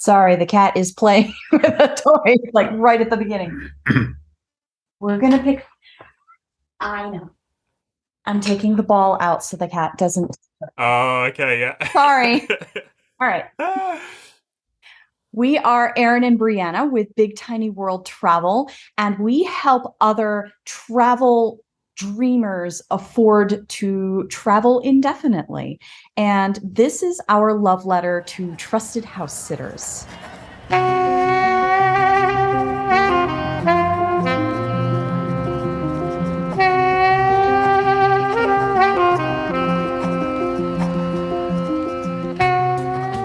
Sorry, the cat is playing with a toy, like right at the beginning. We're going to pick. I know. I'm taking the ball out so the cat doesn't. Oh, okay, yeah. Sorry. All right. We are Erin and Brianna with Big Tiny World Travel, and we help other travel dreamers afford to travel indefinitely. And this is our love letter to trusted house sitters.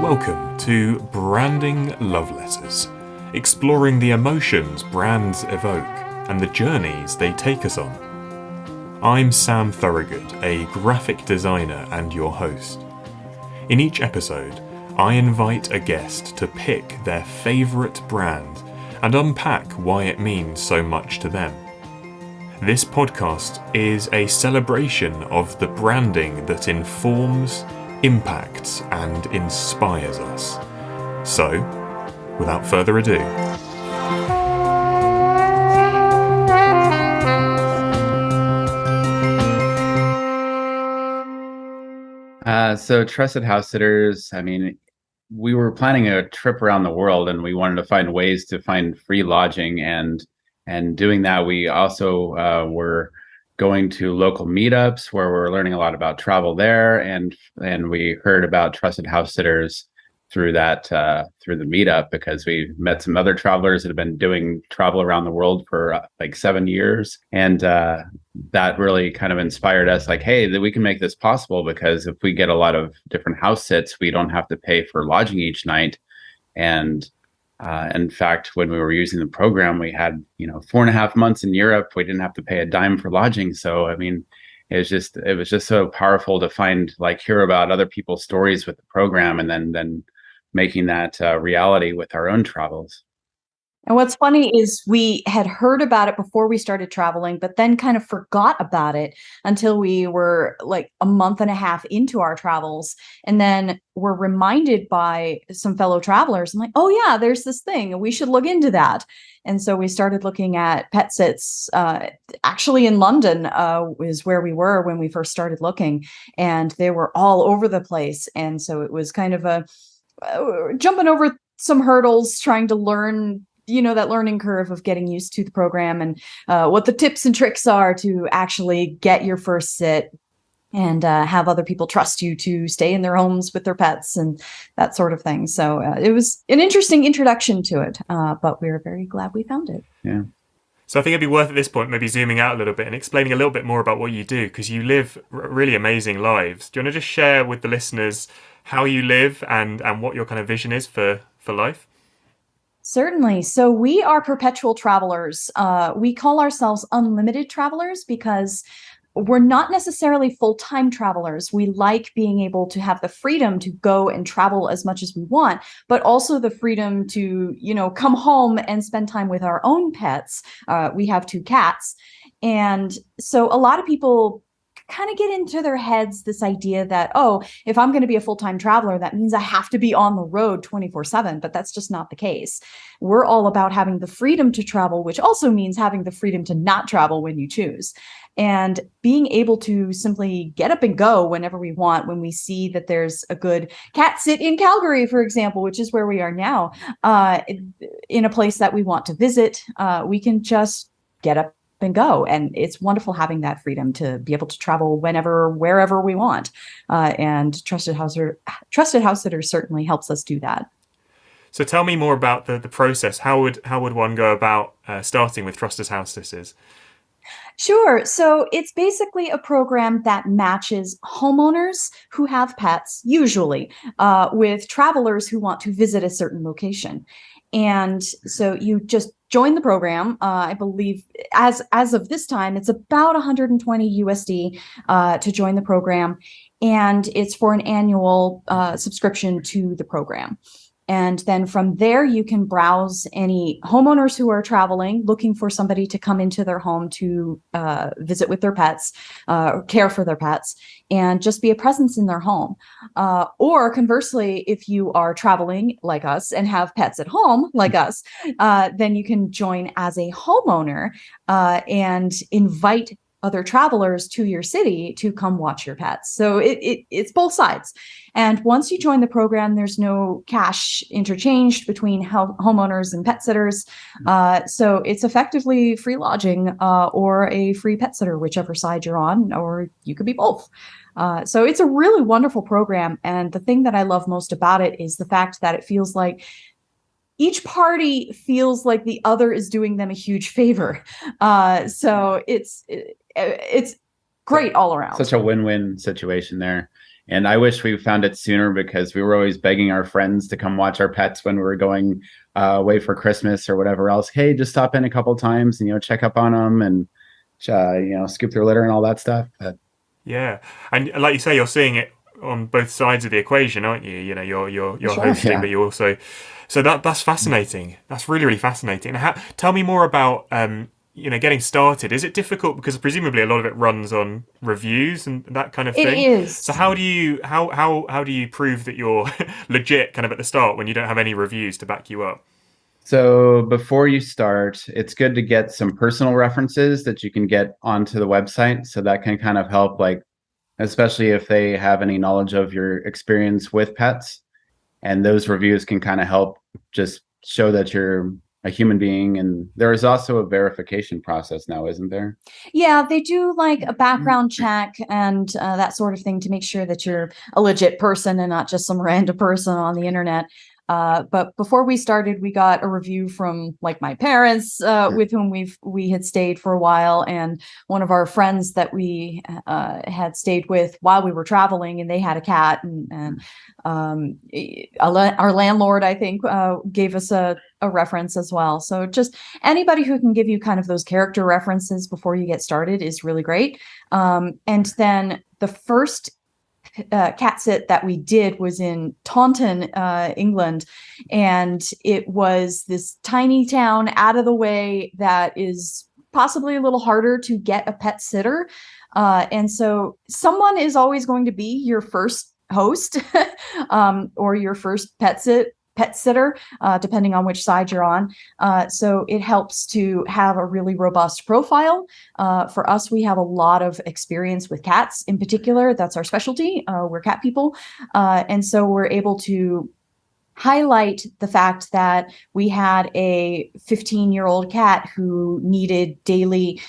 Welcome to Branding Love Letters, exploring the emotions brands evoke and the journeys they take us on. I'm Sam Thorogood, a graphic designer and your host. In each episode, I invite a guest to pick their favourite brand and unpack why it means so much to them. This podcast is a celebration of the branding that informs, impacts, and inspires us. So, without further ado, So Trusted House Sitters, we were planning a trip around the world and we wanted to find ways to find free lodging and doing that, we also were going to local meetups where we're learning a lot about travel there, and we heard about Trusted House Sitters through the meetup because we met some other travelers that have been doing travel around the world for like 7 years, and that really kind of inspired us, like, hey, that we can make this possible, because if we get a lot of different house sits, we don't have to pay for lodging each night. And in fact, when we were using the program, we had 4.5 months in Europe. We didn't have to pay a dime for lodging. So it was just so powerful to hear about other people's stories with the program, and then making that reality with our own travels. And what's funny is we had heard about it before we started traveling, but then kind of forgot about it until we were like a month and a half into our travels. And then were reminded by some fellow travelers. I'm like, oh yeah, there's this thing, and we should look into that. And so we started looking at pet sits. Actually in London is where we were when we first started looking, and they were all over the place. And so it was kind of a jumping over some hurdles, trying to learn that learning curve of getting used to the program, and what the tips and tricks are to actually get your first sit and have other people trust you to stay in their homes with their pets and that sort of thing. So it was an interesting introduction to it, but we were very glad we found it. Yeah. So I think it'd be worth at this point maybe zooming out a little bit and explaining a little bit more about what you do, because you live really amazing lives. Do you want to just share with the listeners how you live and what your kind of vision is for life? Certainly. So we are perpetual travelers. We call ourselves unlimited travelers because we're not necessarily full-time travelers. We like being able to have the freedom to go and travel as much as we want, but also the freedom to, come home and spend time with our own pets. We have 2 cats. And so a lot of people kind of get into their heads this idea that, oh, if I'm going to be a full-time traveler, that means I have to be on the road 24/7, but that's just not the case. We're all about having the freedom to travel, which also means having the freedom to not travel when you choose, and being able to simply get up and go whenever we want. When we see that there's a good cat sit in Calgary, for example, which is where we are now, in a place that we want to visit, we can just get up and go. And it's wonderful having that freedom to be able to travel whenever, wherever we want. And Trusted House Sitters certainly helps us do that. So tell me more about the process. How would one go about starting with Trusted House Sitters? Sure. So it's basically a program that matches homeowners who have pets, usually, with travelers who want to visit a certain location. And so you just join the program. I believe as of this time, it's about 120 USD to join the program. And it's for an annual subscription to the program. And then from there, you can browse any homeowners who are traveling, looking for somebody to come into their home to visit with their pets, care for their pets, and just be a presence in their home. Or conversely, if you are traveling like us and have pets at home like us, then you can join as a homeowner and invite other travelers to your city to come watch your pets. So it's both sides. And once you join the program, there's no cash interchanged between homeowners and pet sitters. So it's effectively free lodging or a free pet sitter, whichever side you're on, or you could be both. So it's a really wonderful program. And the thing that I love most about it is the fact that it feels like each party feels like the other is doing them a huge favor. So it's great all around. Such a win-win situation there. And I wish we found it sooner, because we were always begging our friends to come watch our pets when we were going away for Christmas or whatever else. Hey, just stop in a couple times and, check up on them and, scoop their litter and all that stuff. But yeah. And like you say, you're seeing it on both sides of the equation, aren't you? You're Sure. hosting, Yeah. but you also, so that's fascinating. That's really, really fascinating. Tell me more about, getting started. Is it difficult, because presumably a lot of it runs on reviews and that kind of thing? It is. So how do you prove that you're legit kind of at the start when you don't have any reviews to back you up? So before you start, it's good to get some personal references that you can get onto the website. So that can kind of help, like, especially if they have any knowledge of your experience with pets. And those reviews can kind of help just show that you're a human being. And there is also a verification process now, isn't there? Yeah, they do like a background check and that sort of thing to make sure that you're a legit person and not just some random person on the internet. But before we started, we got a review from like my parents, with whom we had stayed for a while, and one of our friends that we had stayed with while we were traveling, and they had a cat, and our landlord, I think, gave us a reference as well. So just anybody who can give you kind of those character references before you get started is really great. And then the first cat sit that we did was in Taunton, England, and it was this tiny town out of the way that is possibly a little harder to get a pet sitter, and so someone is always going to be your first host or your first pet sitter, depending on which side you're on. So it helps to have a really robust profile. For us, we have a lot of experience with cats in particular. That's our specialty. We're cat people. And so we're able to highlight the fact that we had a 15-year-old cat who needed daily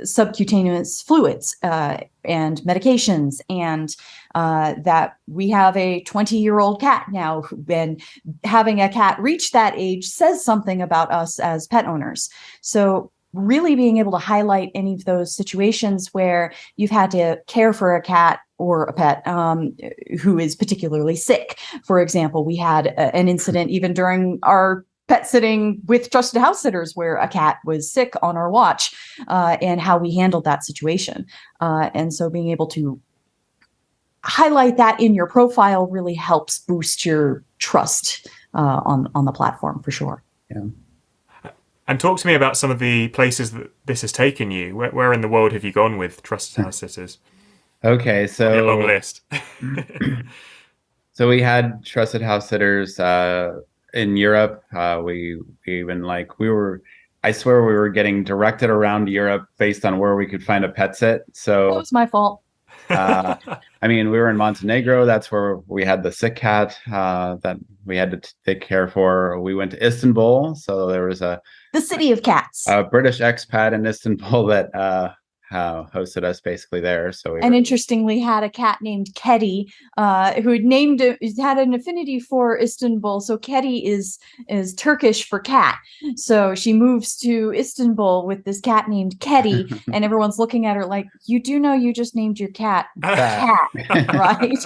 subcutaneous fluids and medications, and that we have a 20-year-old cat now, and having a cat reach that age says something about us as pet owners. So really being able to highlight any of those situations where you've had to care for a cat or a pet who is particularly sick. For example, we had an incident even during our pet sitting with Trusted House Sitters where a cat was sick on our watch, and how we handled that situation. And so being able to highlight that in your profile really helps boost your trust on the platform, for sure. Yeah. And talk to me about some of the places that this has taken you. Where in the world have you gone with Trusted House Sitters? Okay, so A long list. So we had Trusted House Sitters in Europe. We even I swear we were getting directed around Europe based on where we could find a pet sit. That So was my fault. we were in Montenegro. That's where we had the sick cat that we had to take care for. We went to Istanbul. So there was The city of cats. a British expat in Istanbul that hosted us basically there. So and interestingly had a cat named Kedi, who had an affinity for Istanbul. So Kedi is Turkish for cat. So she moves to Istanbul with this cat named Kedi, and everyone's looking at her like, you do know you just named your cat cat, right?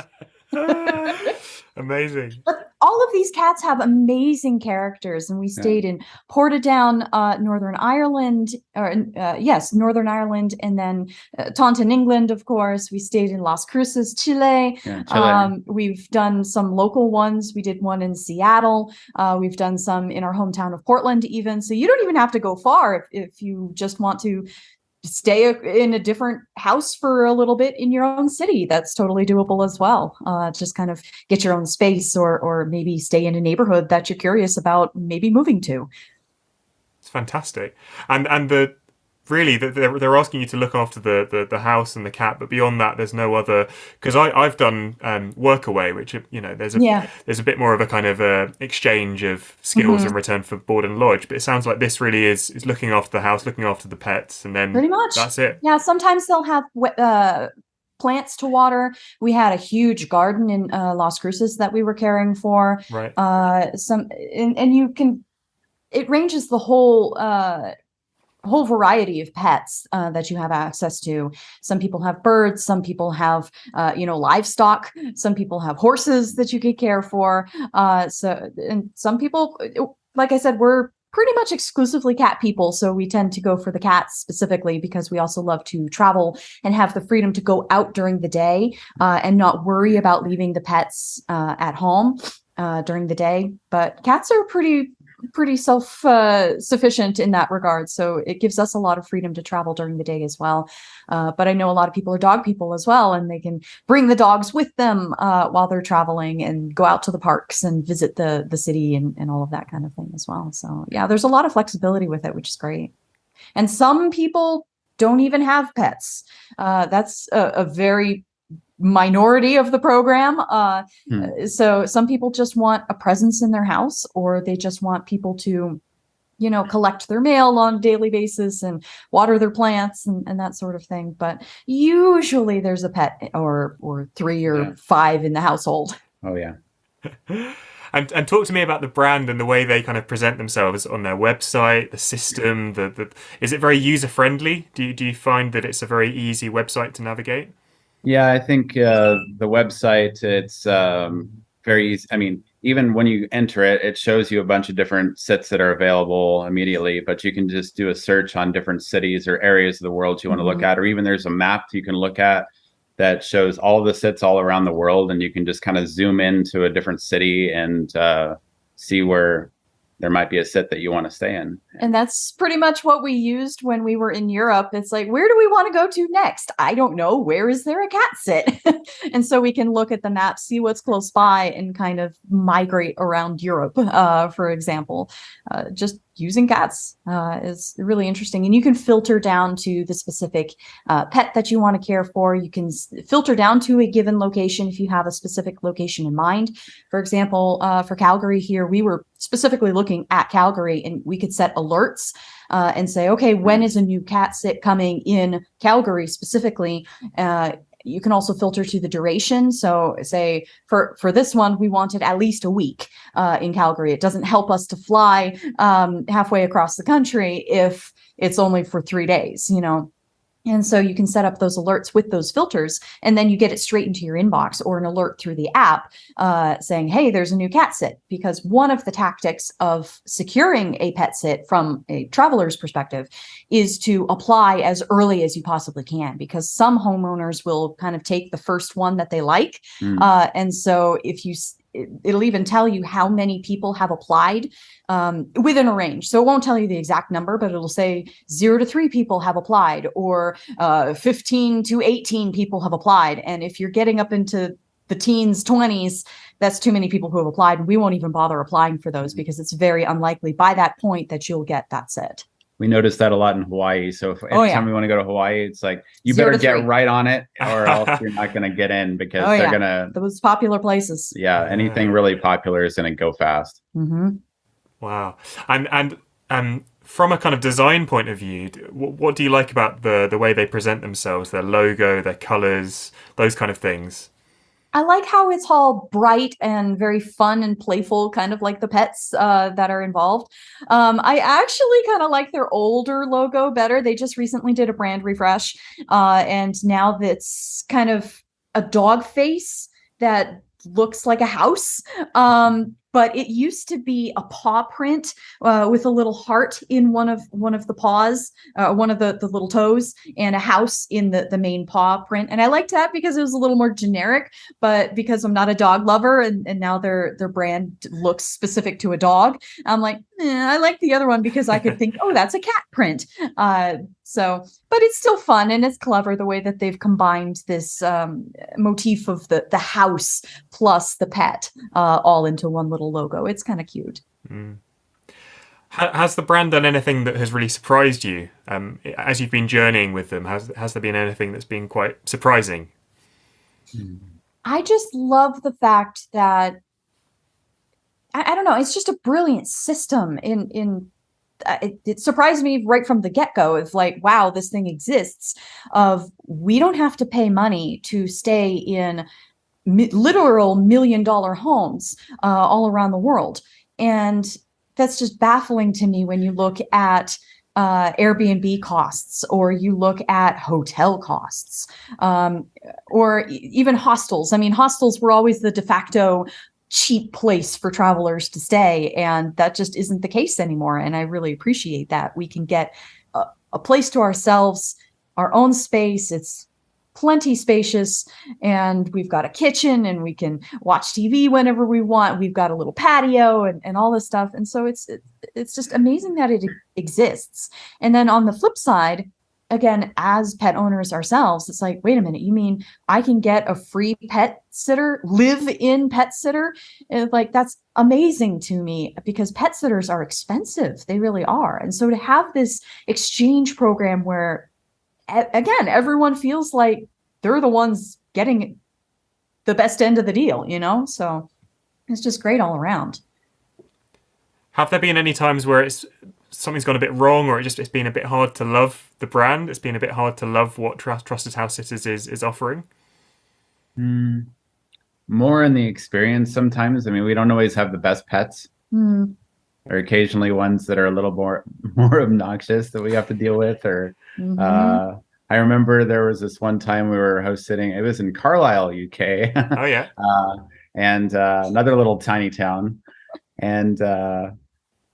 Amazing. But all of these cats have amazing characters, and we Yeah. stayed in Portadown, Northern Ireland, or yes, Northern Ireland, and then Taunton, England, of course. We stayed in Las Cruces, Chile. Yeah, Chile. We've done some local ones. We did one in Seattle. We've done some in our hometown of Portland, even. So you don't even have to go far if you just want to stay in a different house for a little bit in your own city. That's totally doable as well. Just kind of get your own space, or maybe stay in a neighborhood that you're curious about maybe moving to. It's fantastic. And the really they're asking you to look after the house and the cat, but beyond that there's no other, because I've done Workaway, which there's a bit more of a kind of exchange of skills in return for board and lodge, but it sounds like this really is looking after the house, looking after the pets, and then Pretty much. that's it. Yeah, sometimes they'll have plants to water. We had a huge garden in Las Cruces that we were caring for. Right. And you can, it ranges the whole variety of pets that you have access to. Some people have birds, some people have livestock, some people have horses that you could care for. And some people, like I said, we're pretty much exclusively cat people, so we tend to go for the cats specifically because we also love to travel and have the freedom to go out during the day and not worry about leaving the pets at home during the day. But cats are pretty self-sufficient in that regard, so it gives us a lot of freedom to travel during the day as well. But I know a lot of people are dog people as well, and they can bring the dogs with them while they're traveling and go out to the parks and visit the city and all of that kind of thing as well. So yeah, there's a lot of flexibility with it, which is great. And some people don't even have pets. That's a very minority of the program. So some people just want a presence in their house, or they just want people to, collect their mail on a daily basis and water their plants and that sort of thing. But usually there's a pet or three or five in the household. Oh yeah. And talk to me about the brand and the way they kind of present themselves on their website, the system. Is it very user friendly? Do you find that it's a very easy website to navigate? Yeah, I think the website, it's very easy. I mean, even when you enter it, it shows you a bunch of different sits that are available immediately, but you can just do a search on different cities or areas of the world you want to look at, or even there's a map you can look at that shows all the sits all around the world, and you can just kind of zoom into a different city and see where there might be a sit that you want to stay in. And that's pretty much what we used when we were in Europe. It's like, where do we want to go to next? I don't know. Where is there a cat sit? And so we can look at the map, see what's close by, and kind of migrate around Europe, for example. Just using cats is really interesting. And you can filter down to the specific pet that you want to care for. You can filter down to a given location if you have a specific location in mind. For example, for Calgary here, we were specifically looking at Calgary, and we could set alerts and say, okay, when is a new cat sit coming in Calgary specifically? You can also filter to the duration. So say for this one, we wanted at least a week in Calgary. It doesn't help us to fly halfway across the country if it's only for 3 days, And so you can set up those alerts with those filters, and then you get it straight into your inbox or an alert through the app saying, hey, there's a new cat sit. Because one of the tactics of securing a pet sit from a traveler's perspective is to apply as early as you possibly can, because some homeowners will kind of take the first one that they like. And so it'll even tell you how many people have applied within a range. So it won't tell you the exact number, but it'll say 0 to 3 people have applied, or 15 to 18 people have applied. And if you're getting up into the teens, 20s, that's too many people who have applied. And we won't even bother applying for those, because it's very unlikely by that point that you'll get that set. We noticed that a lot in Hawaii. So if anytime we want to go to Hawaii, it's like, you better get right on it, or else you're not going to get in, because they're going to... Those popular places. Yeah, anything really popular is going to go fast. Mm-hmm. Wow. And from a kind of design point of view, what do you like about the way they present themselves, their logo, their colors, those kind of things? I like how it's all bright and very fun and playful, kind of like the pets that are involved. I actually kind of like their older logo better. They just recently did a brand refresh, and now that's kind of a dog face that looks like a house. But it used to be a paw print with a little heart in one of the paws, one of the little toes, and a house in the main paw print. And I liked that because it was a little more generic. But because I'm not a dog lover, and now their brand looks specific to a dog, I'm like, I like the other one because I could think, oh, that's a cat print. But it's still fun, and it's clever the way that they've combined this motif of the house plus the pet all into one little logo. It's kind of cute. Has the brand done anything that has really surprised you as you've been journeying with them? Has there been anything that's been quite surprising? I just love the fact that I don't know. It's just a brilliant system. It surprised me right from the get-go of like, wow, this thing exists. We don't have to pay money to stay in literal $1 million homes all around the world. And that's just baffling to me when you look at Airbnb costs, or you look at hotel costs, or even hostels. I mean, hostels were always the de facto cheap place for travelers to stay, and that just isn't the case anymore. And I really appreciate that we can get a place to ourselves, our own space. It's plenty spacious, and we've got a kitchen, and we can watch TV whenever we want. We've got a little patio and all this stuff. And so it's just amazing that it exists. And then on the flip side, again, as pet owners ourselves, it's like, wait a minute, you mean I can get a free pet sitter, live-in pet sitter? And like, that's amazing to me, because pet sitters are expensive. They really are. And so to have this exchange program where, again, everyone feels like they're the ones getting the best end of the deal, So it's just great all around. Have there been any times where something's gone a bit wrong, or it's been a bit hard to love the brand? It's been a bit hard to love what Trusted House Sitters is offering? More in the experience sometimes. I mean, we don't always have the best pets. Or occasionally ones that are a little more obnoxious that we have to deal with. Or I remember there was this one time we were house sitting. It was in Carlisle, UK. Oh yeah. And another little tiny town. And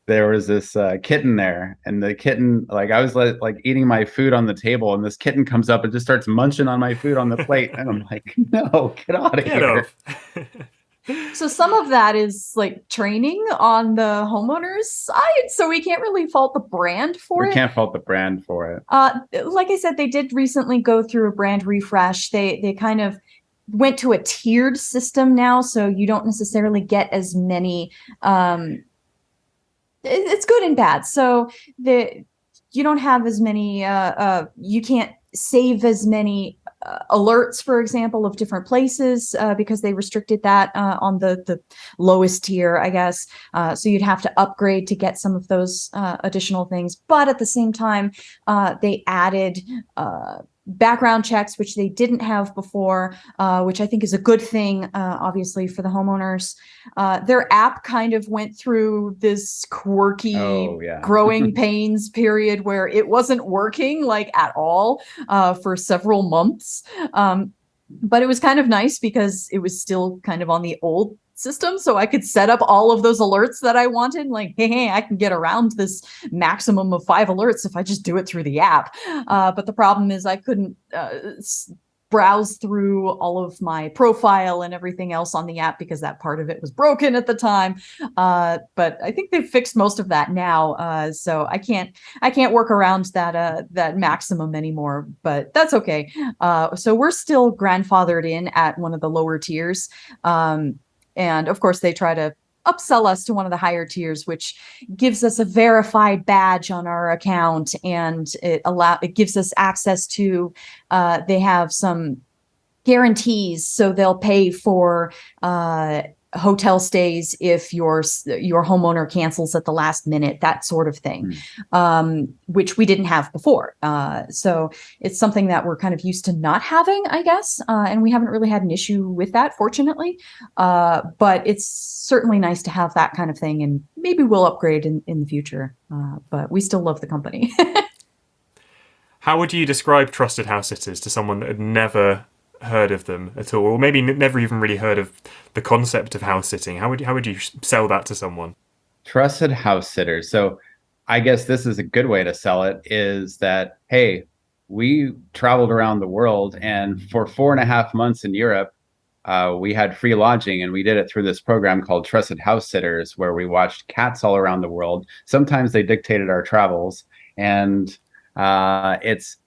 there was this kitten there, and the kitten, like, I was like eating my food on the table, and this kitten comes up and just starts munching on my food on the plate, and I'm like, no, get out of here. So some of that is like training on the homeowner's side, so we can't really fault the brand for it. We can't fault the brand for it. Like I said, they did recently go through a brand refresh. They kind of went to a tiered system now, so you don't necessarily get as many. It's good and bad. So you don't have as many. You can't save as many alerts, for example, of different places because they restricted that on the lowest tier, I guess. So you'd have to upgrade to get some of those additional things. But at the same time, they added background checks, which they didn't have before, which I think is a good thing, obviously, for the homeowners. Their app kind of went through this quirky growing pains period where it wasn't working like at all for several months. But it was kind of nice because it was still kind of on the old system, so I could set up all of those alerts that I wanted. Like, hey, I can get around this maximum of 5 alerts if I just do it through the app. But the problem is I couldn't browse through all of my profile and everything else on the app because that part of it was broken at the time. But I think they've fixed most of that now. So I can't work around that maximum anymore, but that's okay. So we're still grandfathered in at one of the lower tiers. And of course, they try to upsell us to one of the higher tiers, which gives us a verified badge on our account, and it gives us access to. They have some guarantees, so they'll pay for hotel stays if your homeowner cancels at the last minute, that sort of thing, which we didn't have before. So it's something that we're kind of used to not having, I guess, and we haven't really had an issue with that, fortunately. But it's certainly nice to have that kind of thing, and maybe we'll upgrade in the future. But we still love the company. How would you describe Trusted House Sitters to someone that had never heard of them at all, or maybe never even really heard of the concept of house sitting, how would you sell that to someone? Trusted house sitters. So I guess this is a good way to sell it is that, hey, we traveled around the world and for 4.5 months in Europe, we had free lodging and we did it through this program called Trusted House Sitters, where we watched cats all around the world. Sometimes they dictated our travels, and it's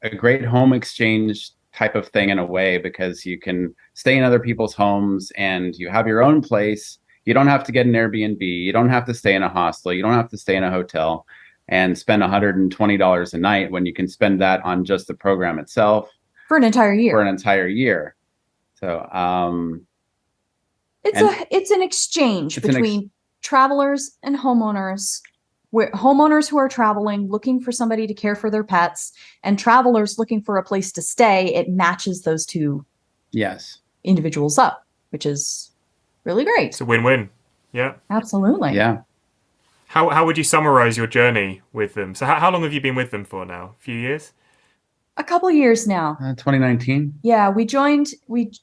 a great home exchange type of thing in a way because you can stay in other people's homes and you have your own place. You don't have to get an Airbnb. You don't have to stay in a hostel. You don't have to stay in a hotel and spend $120 a night when you can spend that on just the program itself For an entire year. for an entire year. So It's an exchange between travelers and homeowners, where homeowners who are traveling looking for somebody to care for their pets and travelers looking for a place to stay. It matches those two yes. individuals up, which is really great. It's a win-win. Yeah. Absolutely. Yeah. How would you summarize your journey with them? So how long have you been with them for now? A few years? A couple years now. 2019. Yeah, we joined late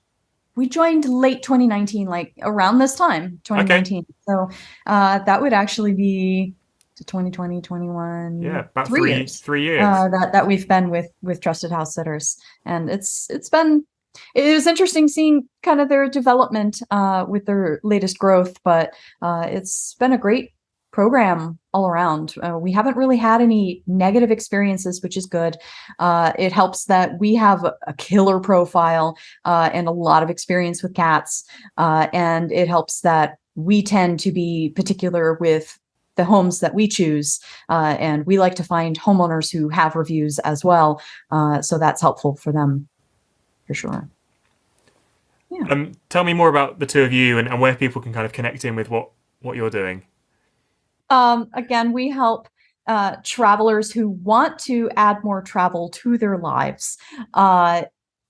2019, like around this time, 2019. Okay. So that would actually be to 2020, 21. Yeah, about 3 years. 3 years. That we've been with Trusted House Sitters. And it was interesting seeing kind of their development with their latest growth, but it's been a great program all around. We haven't really had any negative experiences, which is good. It helps that we have a killer profile and a lot of experience with cats. And it helps that we tend to be particular with the homes that we choose. And we like to find homeowners who have reviews as well. So that's helpful for them, for sure. Yeah. Tell me more about the two of you and where people can kind of connect in with what you're doing. Again, we help travelers who want to add more travel to their lives,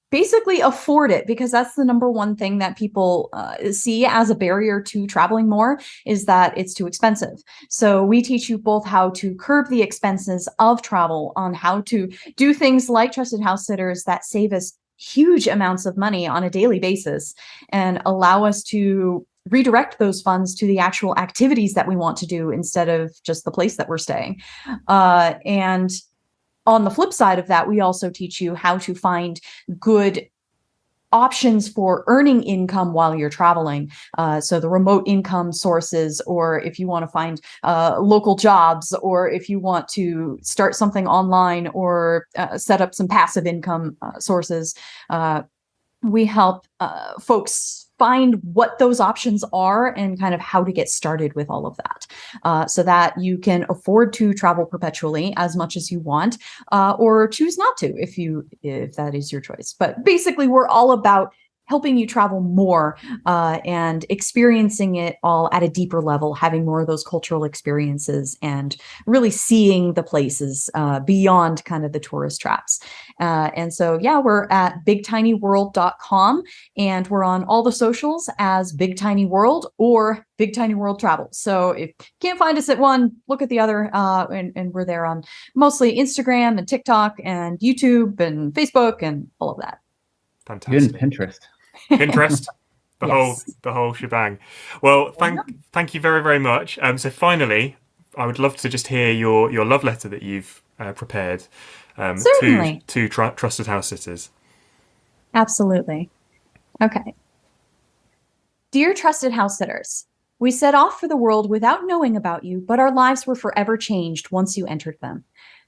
basically afford it, because that's the number one thing that people see as a barrier to traveling more, is that it's too expensive. So we teach you both how to curb the expenses of travel, on how to do things like Trusted House Sitters that save us huge amounts of money on a daily basis and allow us to redirect those funds to the actual activities that we want to do instead of just the place that we're staying. And on the flip side of that, we also teach you how to find good options for earning income while you're traveling. So the remote income sources, or if you want to find local jobs, or if you want to start something online or set up some passive income sources, we help folks find what those options are and kind of how to get started with all of that, so that you can afford to travel perpetually as much as you want, or choose not to if that is your choice. But basically, we're all about helping you travel more and experiencing it all at a deeper level, having more of those cultural experiences and really seeing the places beyond kind of the tourist traps. And so, yeah, we're at bigtinyworld.com, and we're on all the socials as Big Tiny World or Big Tiny World Travel. So if you can't find us at one, look at the other, and we're there on mostly Instagram and TikTok and YouTube and Facebook and all of that. Fantastic. Even Pinterest. Pinterest, the Yes. whole shebang. Well, thank you very, very much. So finally, I would love to just hear your love letter that you've prepared to Trusted House Sitters. Absolutely. Okay. Dear Trusted House Sitters, we set off for the world without knowing about you, but our lives were forever changed once you entered them.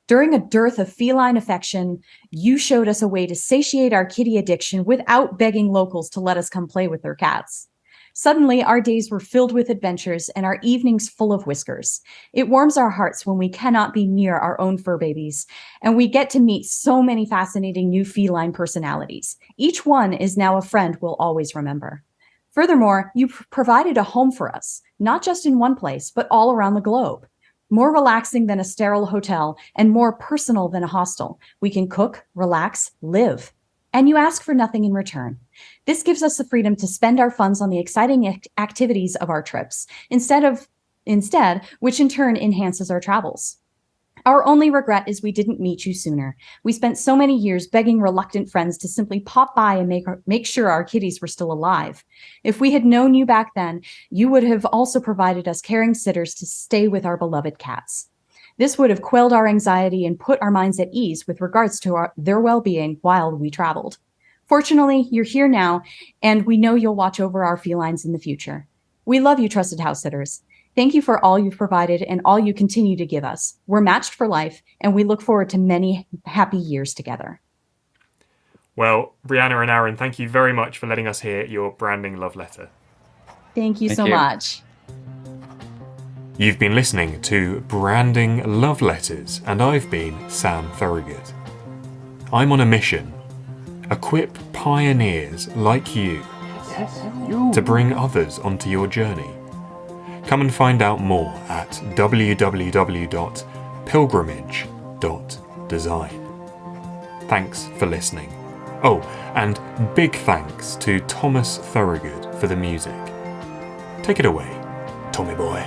During a dearth of feline affection, you showed us a way to satiate our kitty addiction without begging locals to let us come play with their cats. Suddenly, our days were filled with adventures and our evenings full of whiskers. It warms our hearts when we cannot be near our own fur babies, and we get to meet so many fascinating new feline personalities. Each one is now a friend we'll always remember. Furthermore, you provided a home for us, not just in one place, but all around the globe. More relaxing than a sterile hotel and more personal than a hostel. We can cook, relax, live. And you ask for nothing in return. This gives us the freedom to spend our funds on the exciting activities of our trips, instead, which in turn enhances our travels. Our only regret is we didn't meet you sooner. We spent so many years begging reluctant friends to simply pop by and make sure our kitties were still alive. If we had known you back then, you would have also provided us caring sitters to stay with our beloved cats. This would have quelled our anxiety and put our minds at ease with regards to their well-being while we traveled. Fortunately, you're here now, and we know you'll watch over our felines in the future. We love you, trusted house sitters. Thank you for all you've provided and all you continue to give us. We're matched for life, and we look forward to many happy years together. Well, Brianna and Aaron, thank you very much for letting us hear your branding love letter. Thank you Thank so you. much. You've been listening to Branding Love Letters, and I've been Sam Thorogood. I'm on a mission. Equip pioneers like you to bring others onto your journey. Come and find out more at www.pilgrimage.design. Thanks for listening. Oh, and big thanks to Thomas Thorogood for the music. Take it away, Tommy boy.